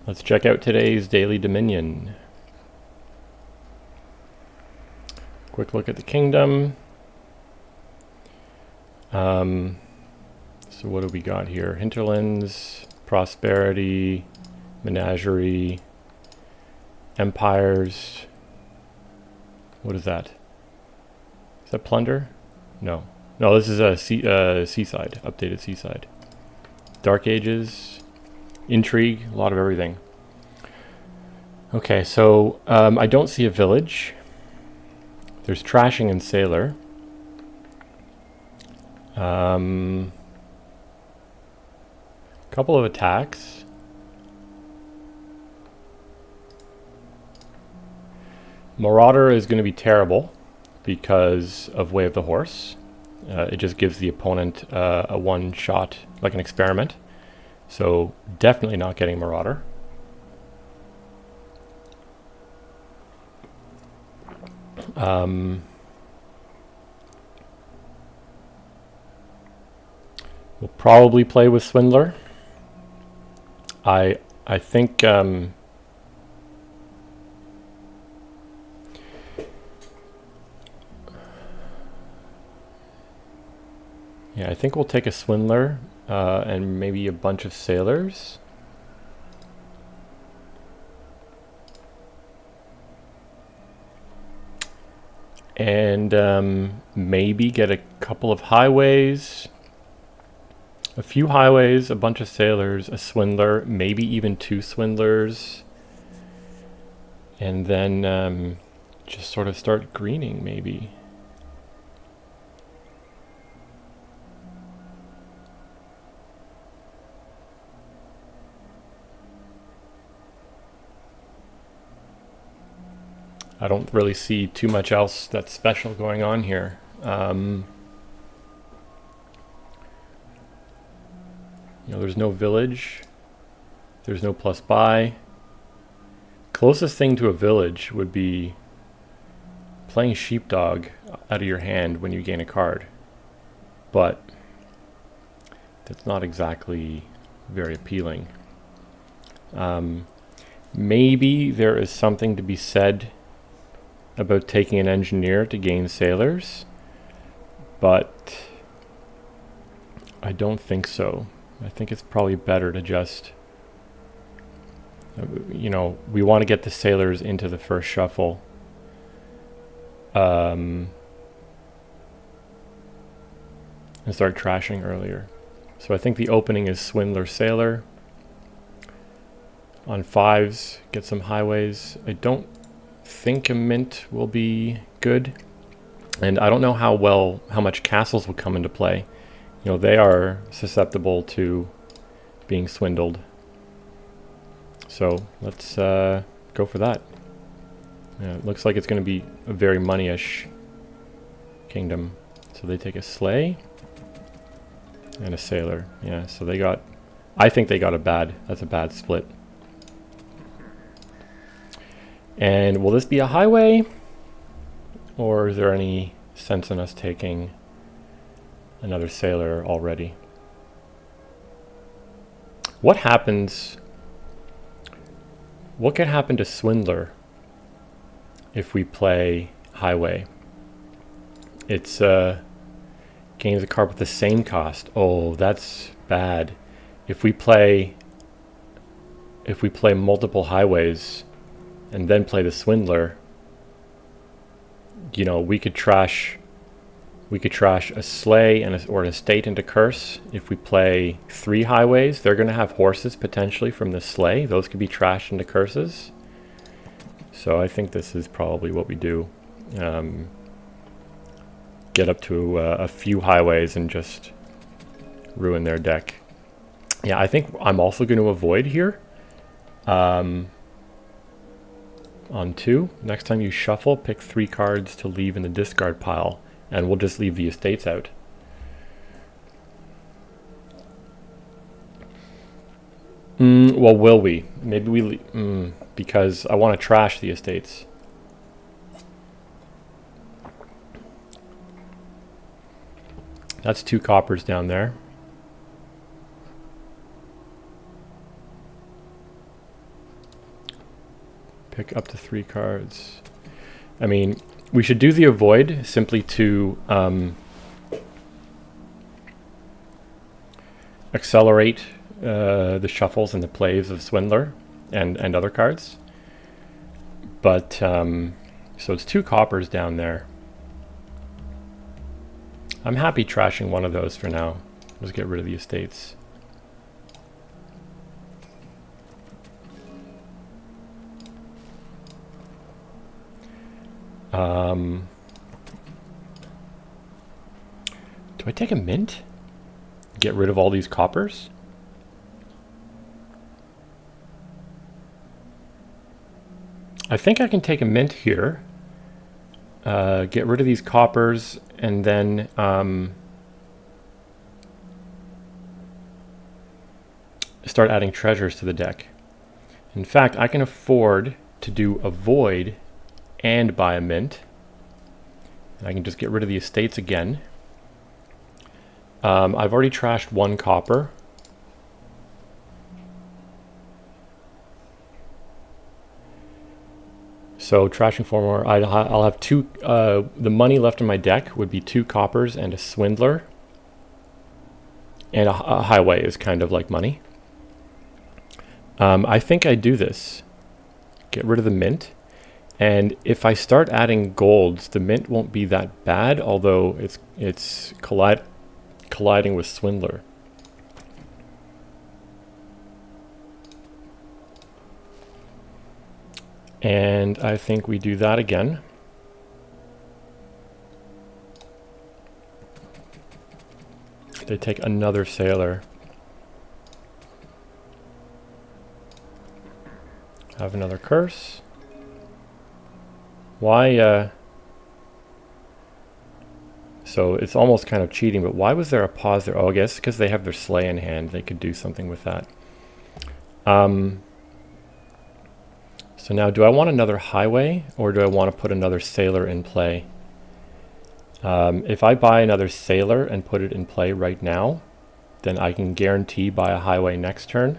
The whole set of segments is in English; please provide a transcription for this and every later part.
Let's check out today's Daily Dominion. Quick look at the kingdom. So what do we got here? Hinterlands, prosperity, menagerie, empires. What is that? Is that plunder? No. No, this is a seaside, updated seaside. Dark Ages, intrigue, a lot of everything. Okay, so I don't see a village. There's trashing and sailor. Couple of attacks. Marauder is going to be terrible because of Way of the Horse. It just gives the opponent a one shot, like an experiment. So definitely not getting Marauder. We'll probably play with Swindler. I think yeah, I think we'll take a Swindler and maybe a bunch of sailors. And maybe get a couple of highways, a few highways, a bunch of sailors, a Swindler, maybe even two Swindlers, and then just sort of start greening maybe. I don't really see too much else that's special going on here. There's no village. There's no plus buy. Closest thing to a village would be playing sheepdog out of your hand when you gain a card. But that's not exactly very appealing. Maybe there is something to be said about taking an engineer to gain sailors, but I don't think so. I think it's probably better to just, we want to get the sailors into the first shuffle. And start trashing earlier. So I think the opening is Swindler Sailor. On fives, get some highways. I don't think a mint will be good, and I don't know how much castles will come into play. They are susceptible to being swindled. So let's go for that. It looks like it's going to be a very money-ish kingdom. So they take a sleigh and a sailor. Yeah, so I think they got that's a bad split. And will this be a highway? Or is there any sense in us taking another sailor already? What could happen to Swindler if we play highway? It's gains a card with the same cost. Oh, that's bad. If we play multiple highways and then play the Swindler, we could trash a sleigh or an estate into curse. If we play 3 highways, they're going to have horses potentially from the sleigh. Those could be trashed into curses. So I think this is probably what we do. Get up to a few highways and just ruin their deck. Yeah, I think I'm also going to avoid here. On 2, next time you shuffle, pick 3 cards to leave in the discard pile, and we'll just leave the estates out. Well, will we? Maybe we because I want to trash the estates. That's 2 coppers down there. Pick up to 3 cards. I mean, we should do the avoid simply to accelerate the shuffles and the plays of Swindler and other cards. But, so it's 2 coppers down there. I'm happy trashing one of those for now. Let's get rid of the estates. Do I take a mint? Get rid of all these coppers? I think I can take a mint here. Get rid of these coppers and then start adding treasures to the deck. In fact, I can afford to do a void and buy a mint. And I can just get rid of the estates again. I've already trashed 1 copper. So trashing 4 more. I'll have 2. The money left in my deck would be 2 coppers and a swindler. And a highway is kind of like money. I think I do this. Get rid of the mint. And if I start adding golds, the mint won't be that bad, although it's colliding with Swindler. And I think we do that again. They take another sailor. Have another curse. Why, so it's almost kind of cheating, but why was there a pause there? Oh, I guess because they have their Slay in hand. They could do something with that. So now, do I want another highway, or do I want to put another sailor in play? If I buy another sailor and put it in play right now, then I can guarantee buy a highway next turn.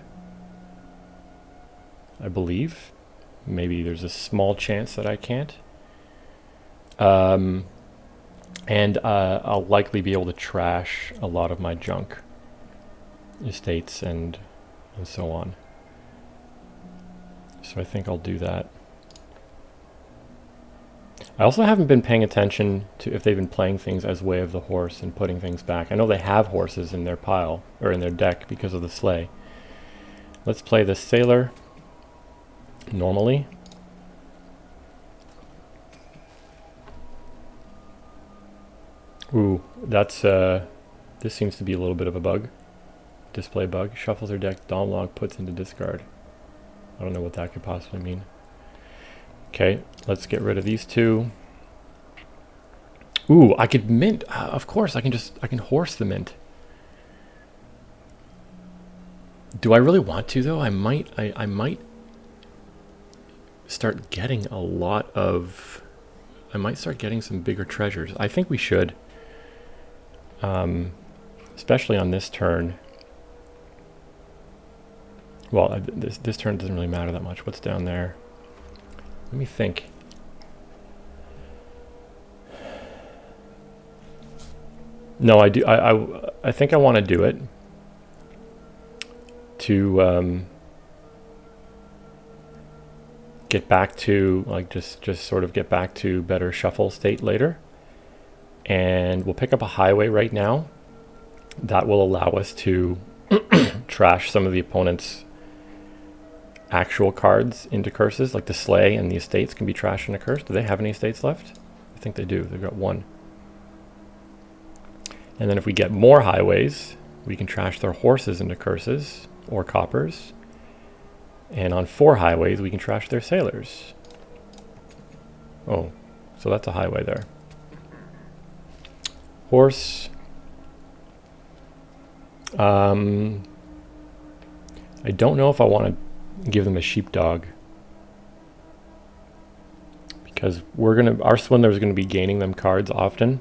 I believe. Maybe there's a small chance that I can't. And I'll likely be able to trash a lot of my junk, estates and so on. So I think I'll do that. I also haven't been paying attention to if they've been playing things as Way of the Horse and putting things back. I know they have horses in their pile, or in their deck because of the Slay. Let's play the sailor normally. Ooh, that's, this seems to be a little bit of a bug. Display bug. Shuffles her deck, Domlog puts into discard. I don't know what that could possibly mean. Okay, let's get rid of these 2. Ooh, I could mint. Of course, I can horse the mint. Do I really want to though? I might start getting a lot of, I might start getting some bigger treasures. I think we should. Especially on this turn. Well, this turn doesn't really matter that much. What's down there? Let me think. No, I do. I think I want to do it to get back to like just sort of get back to better shuffle state later. And we'll pick up a highway right now. That will allow us to trash some of the opponent's actual cards into curses, like the Slay and the estates can be trashed in a curse. Do they have any estates left? I think they do. They've got 1. And then if we get more highways, we can trash their horses into curses or coppers. And on 4 highways, we can trash their sailors. Oh, so that's a highway there. Horse. I don't know if I want to give them a sheepdog, because our swindler is gonna be gaining them cards often.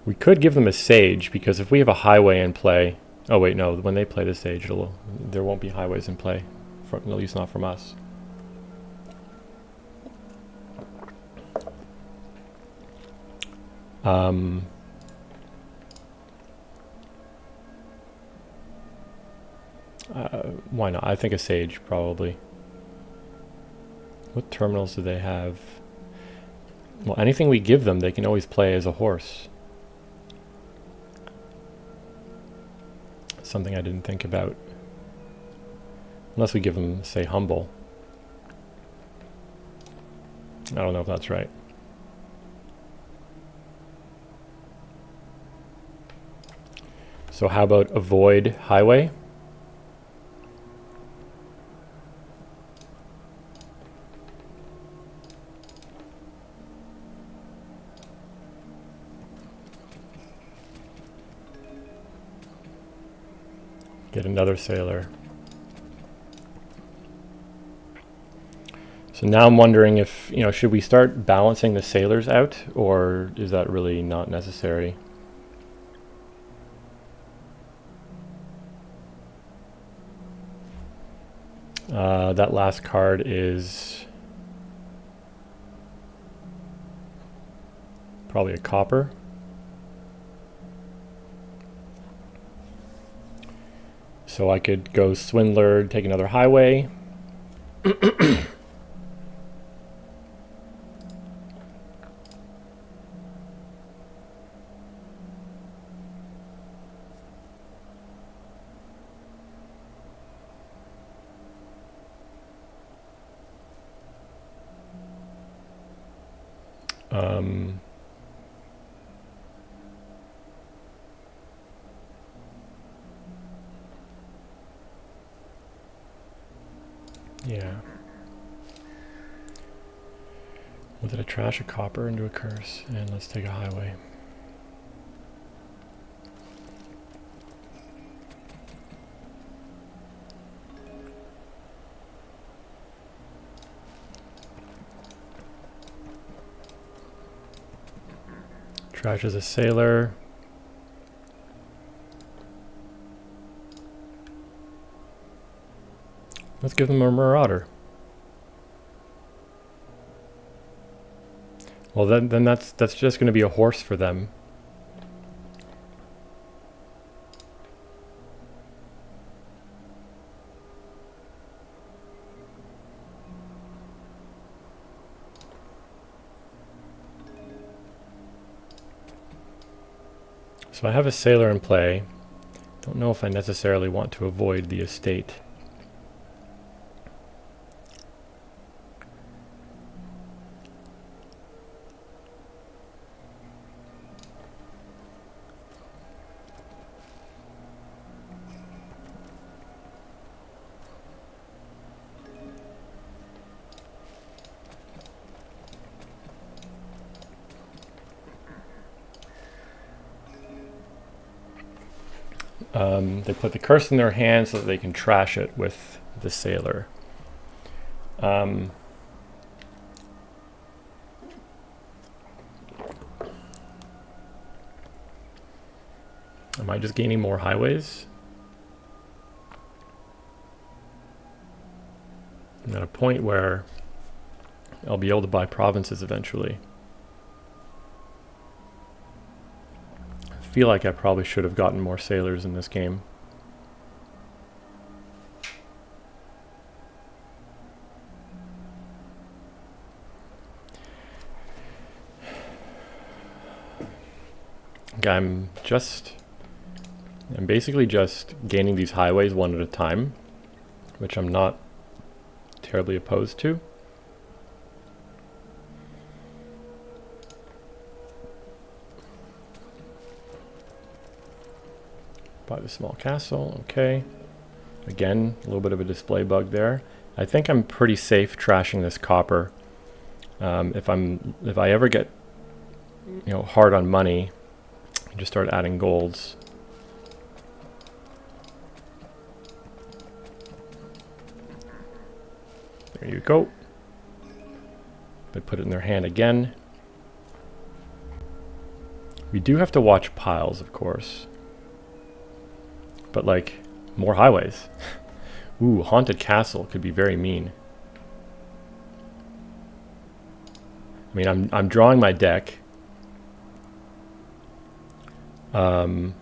We could give them a sage, because if we have a highway in play... Oh wait, no, when they play the sage, there won't be highways in play, at least not from us. Why not? I think a sage, probably. What terminals do they have? Well, anything we give them, they can always play as a horse. Something I didn't think about. Unless we give them, say, humble. I don't know if that's right. So how about avoid highway? Get another sailor. So now I'm wondering if, should we start balancing the sailors out, or is that really not necessary? That last card is probably a copper. So I could go Swindler, take another highway. Yeah. Well, did I trash a copper into a curse? And let's take a highway. Trash as a sailor. Let's give them a marauder. Well, then that's just going to be a horse for them. So I have a sailor in play. Don't know if I necessarily want to avoid the estate. They put the curse in their hand so that they can trash it with the sailor. Am I just gaining more highways? I'm at a point where I'll be able to buy provinces eventually. I feel like I probably should have gotten more sailors in this game. I'm basically just gaining these highways one at a time, which I'm not terribly opposed to. Buy the small castle, okay. Again, a little bit of a display bug there. I think I'm pretty safe trashing this copper. If I ever get, hard on money, I can just start adding golds. There you go. They put it in their hand again. We do have to watch piles, of course. But like, more highways. Ooh, Haunted Castle could be very mean. I mean, I'm drawing my deck. I'm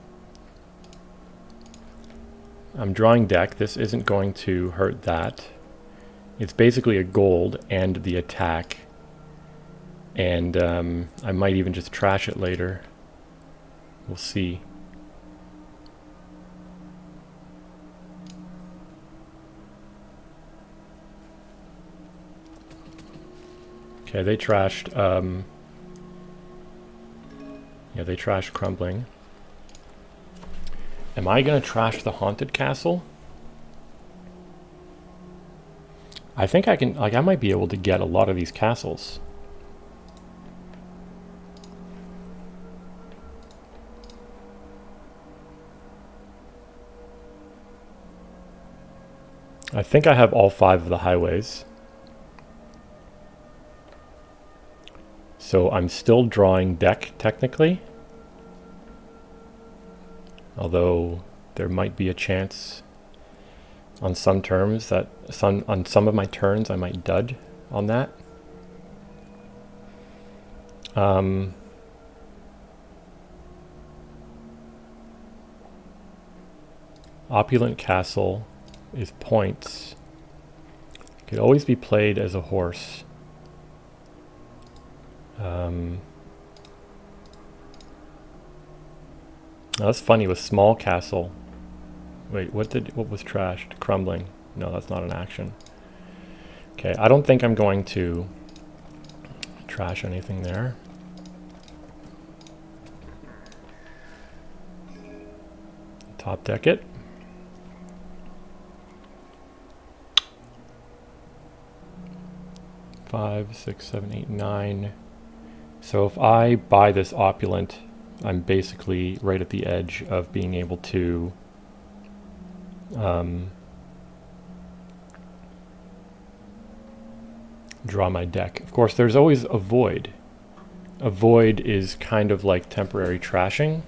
drawing deck. This isn't going to hurt that. It's basically a gold and the attack. And I might even just trash it later. We'll see. Okay, they trashed. Yeah, they trashed Crumbling. Am I gonna trash the Haunted Castle? I think I can. Like, I might be able to get a lot of these castles. I think I have all 5 of the highways. So I'm still drawing deck, technically. Although there might be a chance on some terms that on some of my turns I might dud on that. Opulent Castle is points. Could always be played as a horse. Now that's funny with Small Castle. Wait, what was trashed? Crumbling. No, that's not an action. Okay, I don't think I'm going to trash anything there. Top deck it. Five, 6, 7, 8, 9. So if I buy this Opulent, I'm basically right at the edge of being able to draw my deck. Of course, there's always a void. A void is kind of like temporary trashing.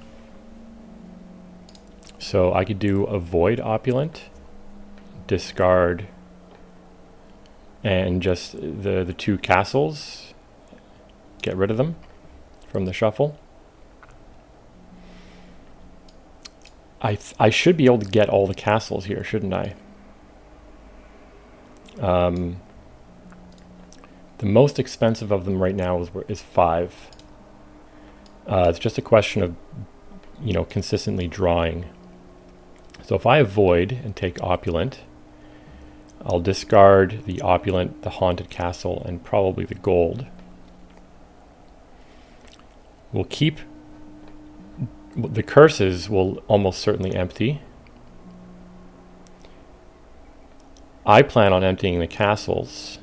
So I could do a void Opulent, discard, and just the 2 castles, get rid of them from the shuffle. I should be able to get all the castles here, shouldn't I? The most expensive of them right now is 5. It's just a question of, consistently drawing. So if I avoid and take Opulent, I'll discard the Opulent, the Haunted Castle, and probably the gold. We'll keep... The curses will almost certainly empty. I plan on emptying the castles,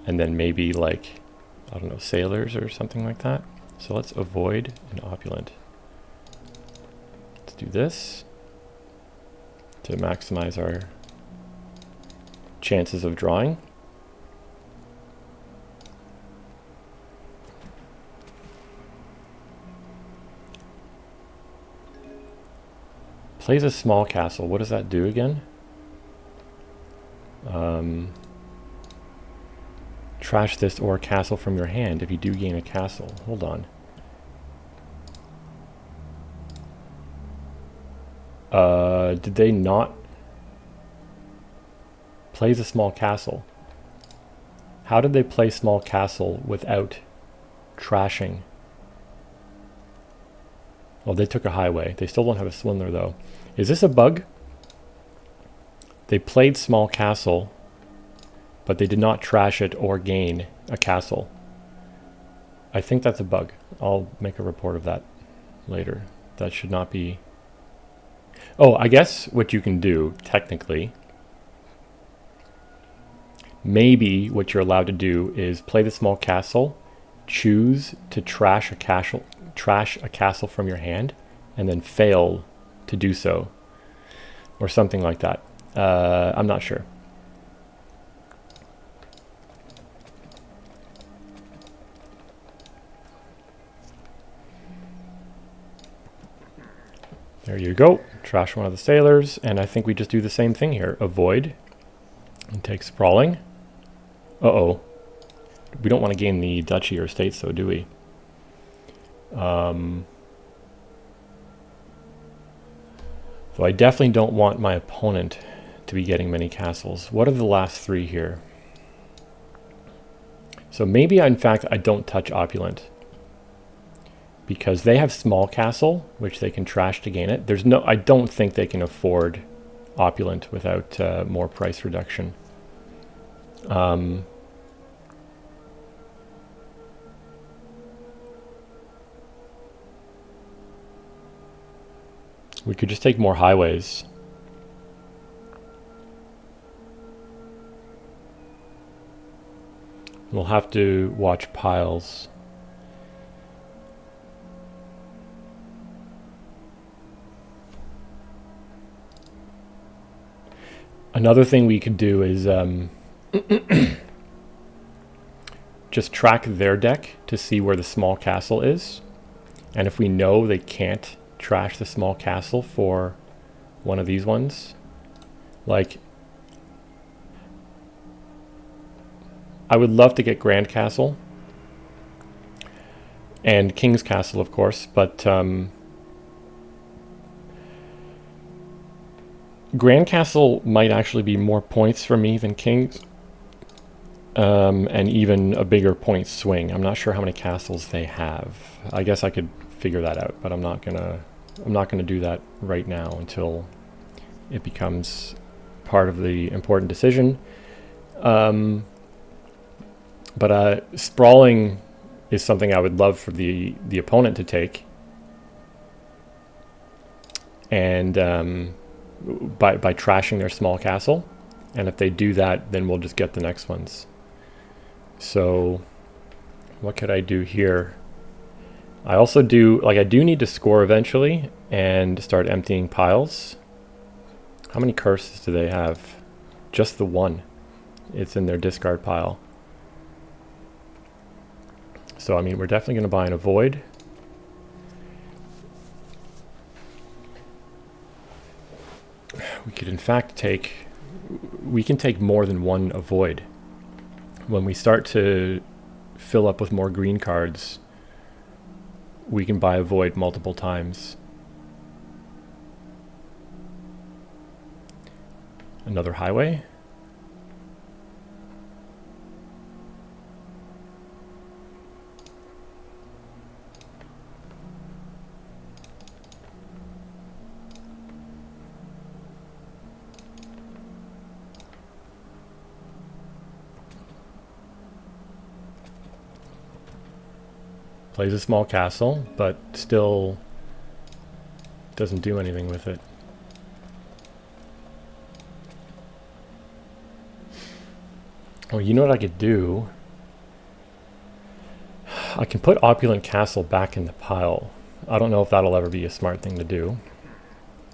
and then maybe like, I don't know, sailors or something like that. So let's avoid an Opulent. Let's do this to maximize our chances of drawing. Plays a Small Castle. What does that do again? Trash this or castle from your hand if you do gain a castle. Hold on. Did they not? Plays a Small Castle. How did they play Small Castle without trashing? Well, they took a highway. They still don't have a Swindler, though. Is this a bug? They played Small Castle, but they did not trash it or gain a castle. I think that's a bug. I'll make a report of that later. That should not be... Oh, I guess what you can do, technically, maybe what you're allowed to do is play the Small Castle, choose to trash a castle from your hand, and then fail to do so, or something like that. I'm not sure. There you go. Trash one of the sailors, and I think we just do the same thing here. Avoid and take sprawling. Uh-oh. We don't want to gain the duchy or states, though, do we? So I definitely don't want my opponent to be getting many castles. What are the last three here? So maybe, in fact, I don't touch Opulent, because they have small castle, which they can trash to gain it. I don't think they can afford Opulent without more price reduction. We could just take more highways. We'll have to watch piles. Another thing we could do is just track their deck to see where the small castle is. And if we know they can't trash the small castle for one of these ones, like, I would love to get Grand Castle and King's Castle, of course, but Grand Castle might actually be more points for me than King's, and even a bigger point swing. I'm not sure how many castles they have. I guess I could figure that out, but I'm not gonna do that right now until it becomes part of the important decision. But sprawling is something I would love for the opponent to take, and by trashing their small castle. And if they do that, then we'll just get the next ones. So what could I do here? I also do, I do need to score eventually and start emptying piles. How many curses do they have? Just the one. It's in their discard pile. So, I mean, we're definitely going to buy an avoid. We could, in fact, we can take more than one avoid. When we start to fill up with more green cards, we can buy avoid multiple times. Another highway. Plays a small castle, but still doesn't do anything with it. Oh, you know what I could do? I can put Opulent Castle back in the pile. I don't know if that'll ever be a smart thing to do.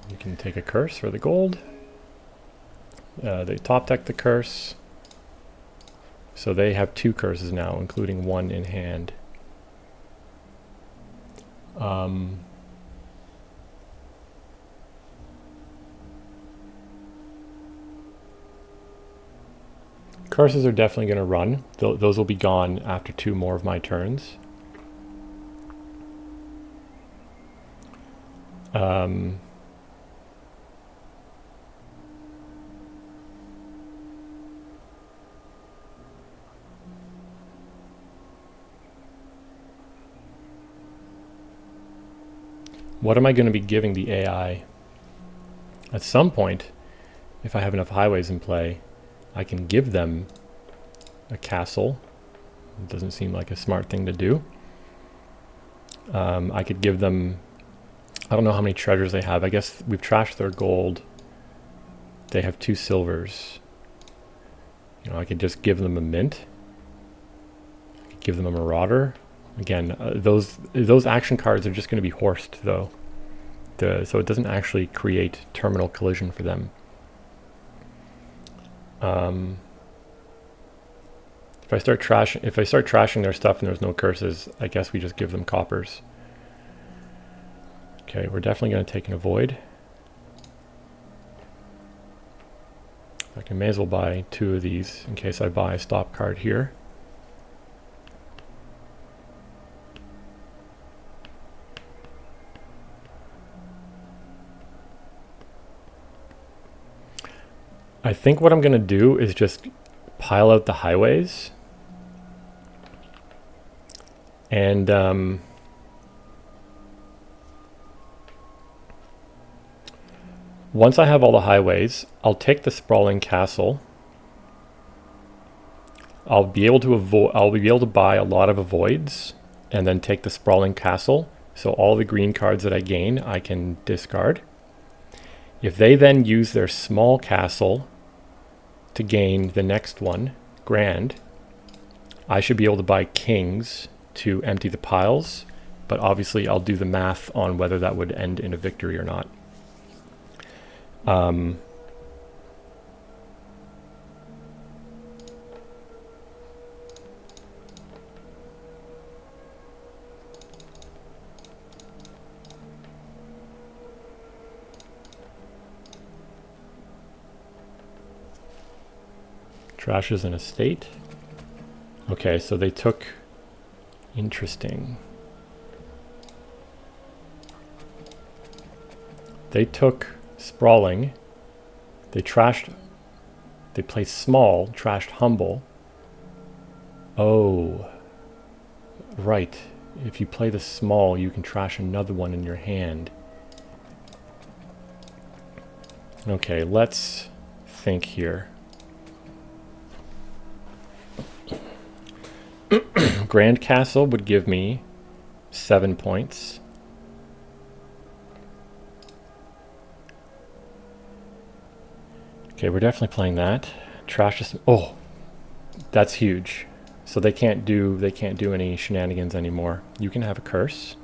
You can take a curse for the gold. They top deck the curse. So they have 2 curses now, including 1 in hand. Curses are definitely going to run. Those will be gone after 2 more of my turns. What am I going to be giving the AI? At some point, if I have enough highways in play, I can give them a castle. It doesn't seem like a smart thing to do. I could give them, I don't know how many treasures they have. I guess we've trashed their gold. They have 2 silvers. You know, I could just give them a mint. I could give them a marauder. Again, those action cards are just going to be horsed, though. So it doesn't actually create terminal collision for them. If I start trashing their stuff and there's no curses, I guess we just give them coppers. Okay, we're definitely going to take an avoid. In fact, I may as well buy 2 of these in case I buy a stop card here. I think what I'm going to do is just pile out the highways. And once I have all the highways, I'll take the sprawling castle. I'll be able to buy a lot of avoids and then take the sprawling castle. So all the green cards that I gain, I can discard. If they then use their small castle to gain the next one, grand, I should be able to buy kings to empty the piles, but obviously I'll do the math on whether that would end in a victory or not. Trashes an estate. Okay, so they took... Interesting. They took sprawling. They played small, trashed humble. Oh, right. If you play the small, you can trash another one in your hand. Okay, let's think here. Grand Castle would give me 7 points. Okay, we're definitely playing that. Trash this. Oh, that's huge. So they can't do any shenanigans anymore. You can have a curse.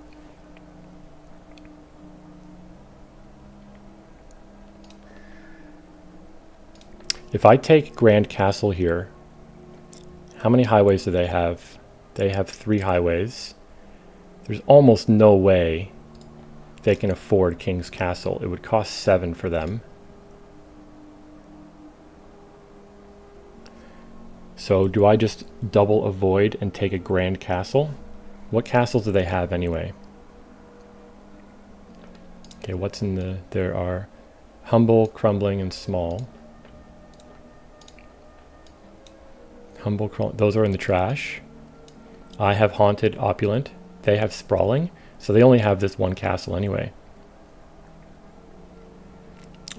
If I take Grand Castle here, how many highways do they have? They have 3 highways. There's almost no way they can afford King's Castle. It would cost 7 for them. So do I just double avoid and take a Grand Castle? What castles do they have anyway? Okay, what's in the... There are humble, crumbling, and small. Humble, those are in the trash. I have haunted, opulent. They have sprawling. So they only have this 1 castle anyway.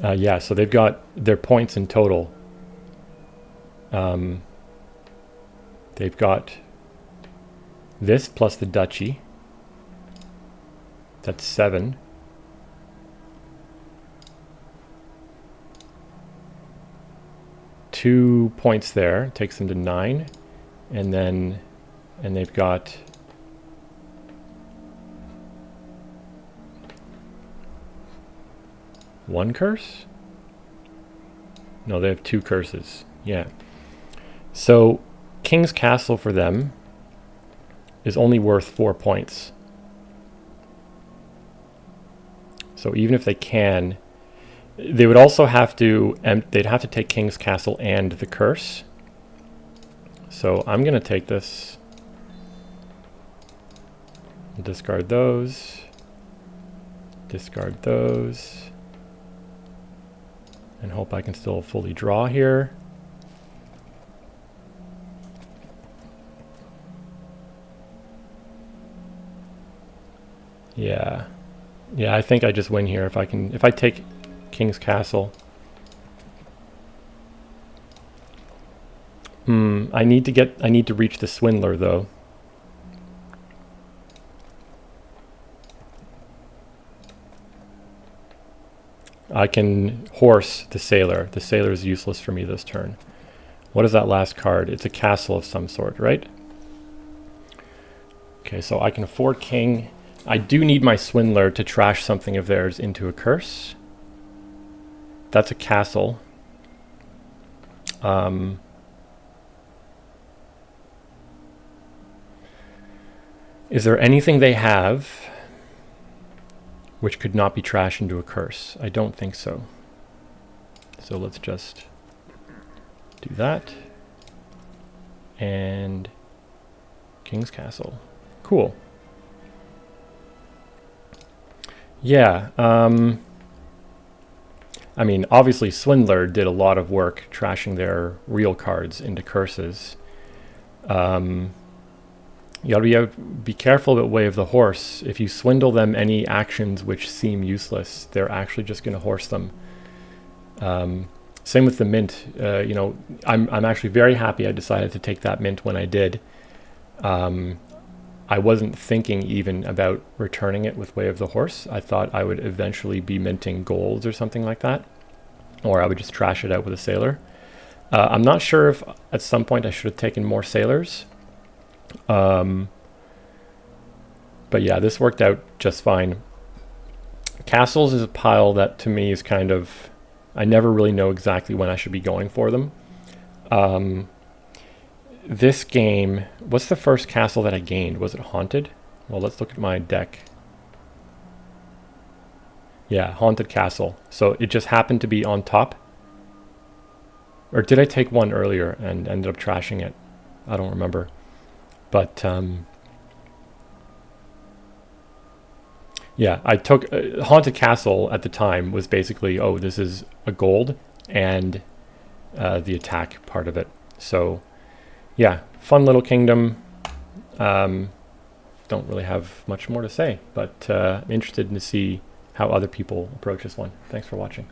Yeah, so they've got their points in total. They've got this plus the duchy. That's 7. Two points there takes them to 9, and they've got one curse. No, they have 2 curses. Yeah. So King's Castle for them is only worth 4 points. So even if they can, they would also have to, they'd have to take King's Castle and the curse. So I'm going to take this. Discard those. Discard those. And hope I can still fully draw here. Yeah. Yeah, I think I just win here if I take King's Castle. I need to reach the Swindler though. I can horse the Sailor. The Sailor is useless for me this turn. What is that last card? It's a castle of some sort, right? Okay, so I can afford King. I do need my Swindler to trash something of theirs into a curse. That's a castle. Is there anything they have which could not be trashed into a curse. I don't think so. So let's just do that. And King's Castle. Cool. Yeah. I mean, obviously Swindler did a lot of work trashing their real cards into curses. You gotta be careful about Way of the Horse. If you swindle them any actions which seem useless, they're actually just going to horse them. Same with the mint. You know, I'm actually very happy I decided to take that mint when I did. I wasn't thinking even about returning it with Way of the Horse. I thought I would eventually be minting golds or something like that, or I would just trash it out with a sailor. I'm not sure if at some point I should have taken more sailors. But yeah, this worked out just fine. Castles is a pile that to me is kind of, I never really know exactly when I should be going for them. This game, what's the first castle that I gained? Was it Haunted? Well, let's look at my deck. Yeah, Haunted Castle. So it just happened to be on top. Or did I take one earlier and ended up trashing it? I don't remember. But yeah, I took Haunted Castle at the time was basically, oh, this is a gold and the attack part of it. So yeah, fun little kingdom. Don't really have much more to say, but I'm interested to see how other people approach this one. Thanks for watching.